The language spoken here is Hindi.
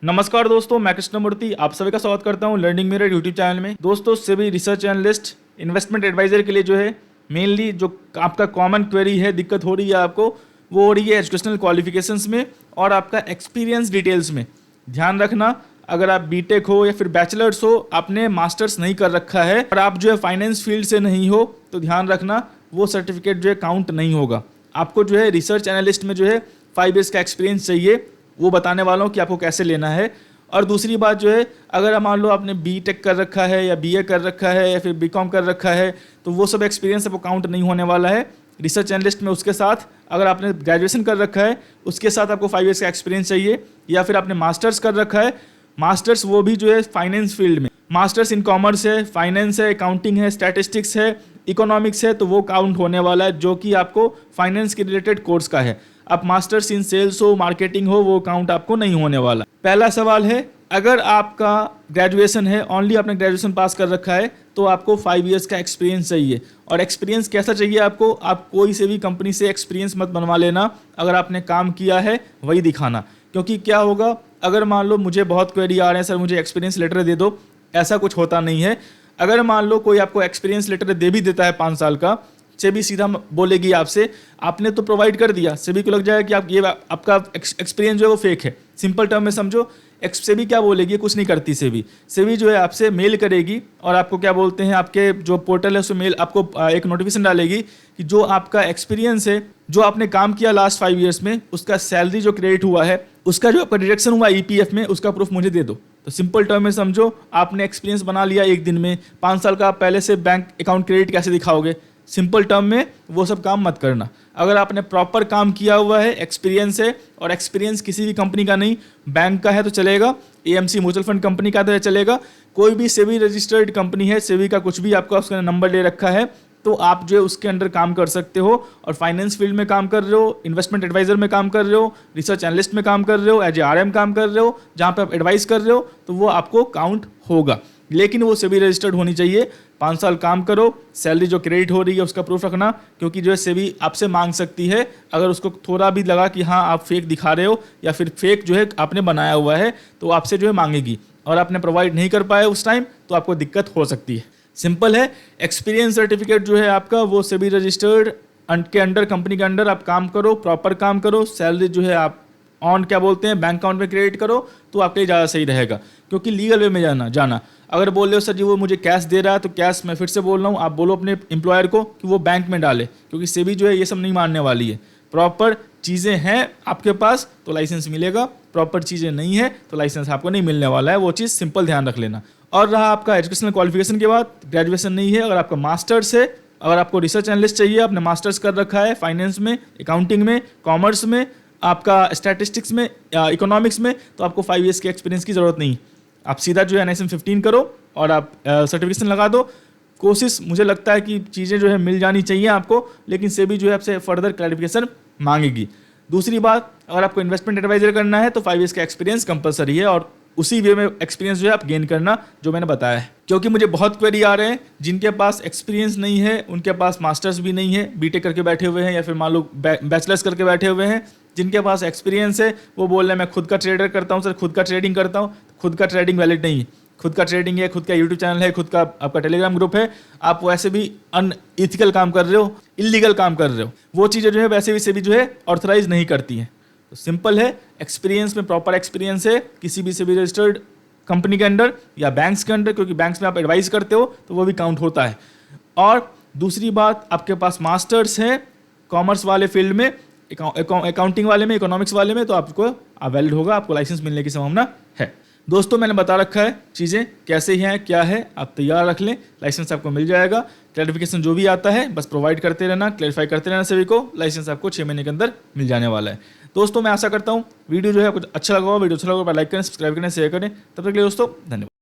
नमस्कार दोस्तों, मैं कृष्णमूर्ति आप सभी का स्वागत करता हूं लर्निंग मिरर यूट्यूब चैनल में। दोस्तों SEBI research analyst investment adviser के लिए जो है मेनली जो आपका कॉमन क्वेरी है, दिक्कत हो रही है आपको, वो हो रही है एजुकेशनल क्वालिफिकेशंस में और आपका एक्सपीरियंस डिटेल्स में। ध्यान रखना, अगर आप बीटेक हो या फिर बैचलर्स हो, आपने मास्टर्स नहीं कर रखा है और आप जो है फाइनेंस फील्ड से नहीं हो, तो ध्यान रखना वो सर्टिफिकेट जो है काउंट नहीं होगा। आपको जो है रिसर्च एनालिस्ट में जो है 5 ईयर्स का एक्सपीरियंस चाहिए, वो बताने वाला हूँ कि आपको कैसे लेना है। और दूसरी बात जो है, अगर मान लो आपने बीटेक कर रखा है या बीए कर रखा है या फिर बीकॉम कर रखा है, तो वो सब एक्सपीरियंस आपको काउंट नहीं होने वाला है रिसर्च एनालिस्ट में। उसके साथ अगर आपने ग्रेजुएशन कर रखा है, उसके साथ आपको 5 ईयर्स का एक्सपीरियंस चाहिए, या फिर आपने मास्टर्स कर रखा है, मास्टर्स वो भी जो है फाइनेंस फील्ड में, मास्टर्स इन कॉमर्स है, फाइनेंस है, अकाउंटिंग है, स्टैटिस्टिक्स है, इकोनॉमिक्स है, तो वो काउंट होने वाला है, जो कि आपको फाइनेंस के रिलेटेड कोर्स का है। अब मास्टर्स इन सेल्स हो, मार्केटिंग हो, वो काउंट आपको नहीं होने वाला। पहला सवाल है, अगर आपका ग्रेजुएशन है, ओनली आपने ग्रेजुएशन पास कर रखा है, तो आपको 5 ईयर्स का एक्सपीरियंस चाहिए। और एक्सपीरियंस कैसा चाहिए आपको? आप कोई से भी कंपनी से एक्सपीरियंस मत बनवा लेना, अगर आपने काम किया है वही दिखाना। क्योंकि क्या होगा, अगर मान लो मुझे बहुत क्वेरी आ रहे हैं, सर मुझे एक्सपीरियंस लेटर दे दो, ऐसा कुछ होता नहीं है। अगर मान लो कोई आपको एक्सपीरियंस लेटर दे भी देता है 5 साल का, सेबी सीधा बोलेगी आपसे, आपने तो प्रोवाइड कर दिया, सेबी को लग जाएगा कि आप ये आपका एक्सपीरियंस जो है वो फेक है। सिंपल टर्म में समझो, सेबी क्या बोलेगी? कुछ नहीं करती सेबी। सेबी जो है आपसे मेल करेगी और आपको क्या बोलते हैं, आपके जो पोर्टल है उसमें मेल आपको एक नोटिफिकेशन डालेगी कि जो आपका एक्सपीरियंस है, जो आपने काम किया लास्ट 5 ईयर्स में, उसका सैलरी जो क्रेडिट हुआ है, उसका जो आपका डिडक्शन हुआ ईपीएफ में, उसका प्रूफ मुझे दे दो। तो सिंपल टर्म में समझो, आपने एक्सपीरियंस बना लिया एक दिन में, 5 साल का आप पहले से बैंक अकाउंट क्रेडिट कैसे दिखाओगे? सिंपल टर्म में वो सब काम मत करना। अगर आपने प्रॉपर काम किया हुआ है, एक्सपीरियंस है, और एक्सपीरियंस किसी भी कंपनी का नहीं, बैंक का है तो चलेगा, एएमसी म्यूचुअल फंड कंपनी का तो चलेगा, कोई भी सेबी रजिस्टर्ड कंपनी है, सेबी का कुछ भी आपका उसका नंबर ले रखा है, तो आप जो है उसके अंडर काम कर सकते हो। और फाइनेंस फील्ड में काम कर रहे हो, इन्वेस्टमेंट एडवाइजर में काम कर रहे हो, रिसर्च एनालिस्ट में काम कर रहे हो, एज ए आरएम काम कर रहे हो, जहाँ पे आप एडवाइस कर रहे हो, तो वो आपको काउंट होगा। लेकिन वो सेबी रजिस्टर्ड होनी चाहिए। 5 साल काम करो, सैलरी जो क्रेडिट हो रही है उसका प्रूफ रखना, क्योंकि जो है सेबी आपसे मांग सकती है। अगर उसको थोड़ा भी लगा कि हाँ आप फेक दिखा रहे हो या फिर फेक जो है आपने बनाया हुआ है, तो आपसे जो है मांगेगी, और आपने प्रोवाइड नहीं कर पाए उस टाइम, तो आपको दिक्कत हो सकती है। सिंपल है। एक्सपीरियंस सर्टिफिकेट जो है आपका, वो सेबी रजिस्टर्ड के अंडर, कंपनी के अंडर आप काम करो, प्रॉपर काम करो, सैलरी जो है आप ऑन क्या बोलते हैं बैंक अकाउंट में क्रेडिट करो, तो आपके लिए ज़्यादा सही रहेगा। क्योंकि लीगल वे में जाना अगर बोल रहे हो सर जी वो मुझे कैश दे रहा है, तो कैश मैं फिर से बोल रहा हूँ, आप बोलो अपने एम्प्लॉयर को कि वो बैंक में डाले, क्योंकि सेबी जो है ये सब नहीं मानने वाली है। प्रॉपर चीज़ें हैं आपके पास तो लाइसेंस मिलेगा, प्रॉपर चीज़ें नहीं है तो लाइसेंस आपको नहीं मिलने वाला है। वो चीज़ सिंपल ध्यान रख लेना। और रहा आपका एजुकेशनल क्वालिफिकेशन के बाद, ग्रेजुएशन नहीं है, अगर आपका मास्टर्स है, अगर आपको रिसर्च एनालिस्ट चाहिए, आपने मास्टर्स कर रखा है फाइनेंस में, अकाउंटिंग में, कॉमर्स में, आपका स्टैटिस्टिक्स में, इकोनॉमिक्स में, तो आपको 5 ईयर्स के एक्सपीरियंस की ज़रूरत नहीं। आप सीधा जो है NISM 15 करो और आप सर्टिफिकेशन लगा दो। कोशिश मुझे लगता है कि चीज़ें जो है मिल जानी चाहिए आपको, लेकिन सेबी जो है आपसे फर्दर क्लैरिफिकेशन मांगेगी। दूसरी बात, अगर आपको इन्वेस्टमेंट एडवाइजर करना है तो 5 ईयर्स का एक्सपीरियंस कंपलसरी है, और उसी वे में एक्सपीरियंस जो है आप गेन करना, जो मैंने बताया है। क्योंकि मुझे बहुत क्वेरी आ रहे हैं जिनके पास एक्सपीरियंस नहीं है, उनके पास मास्टर्स भी नहीं है, बीटेक करके बैठे हुए हैं, या फिर मान लो बैचलर्स करके बैठे हुए हैं। जिनके पास एक्सपीरियंस है वो बोल रहे हैं मैं खुद का ट्रेडर करता हूँ सर, खुद का ट्रेडिंग करता हूँ। खुद का ट्रेडिंग वैलिड नहीं है। खुद का ट्रेडिंग है, खुद का यूट्यूब चैनल है, खुद का आपका टेलीग्राम ग्रुप है, आप वैसे भी अनइथिकल काम कर रहे हो, इलीगल काम कर रहे हो। वो चीज़ें जो है वैसे भी सेबी जो है ऑथराइज नहीं करती हैं। तो सिंपल है, एक्सपीरियंस में प्रॉपर एक्सपीरियंस है किसी भी सेबी रजिस्टर्ड कंपनी के अंडर या बैंक्स के अंडर, क्योंकि बैंक्स में आप एडवाइस करते हो तो वो भी काउंट होता है। और दूसरी बात, आपके पास मास्टर्स है कॉमर्स वाले फील्ड में, अकाउंटिंग वाले में, इकोनॉमिक्स वाले में, तो आपको वैलिड होगा, आपको लाइसेंस मिलने की संभावना है। दोस्तों मैंने बता रखा है चीज़ें कैसे हैं, क्या है, आप तैयार रख लें, लाइसेंस आपको मिल जाएगा। क्लैरिफिकेशन जो भी आता है बस प्रोवाइड करते रहना, क्लैरिफाई करते रहना सभी को, लाइसेंस आपको 6 महीने के अंदर मिल जाने वाला है। दोस्तों मैं आशा करता हूँ वीडियो जो है कुछ अच्छा लगा हो, वीडियो अच्छा लगा हो लाइक करें, सब्सक्राइब करें, शेयर करें। तब तक के लिए दोस्तों धन्यवाद।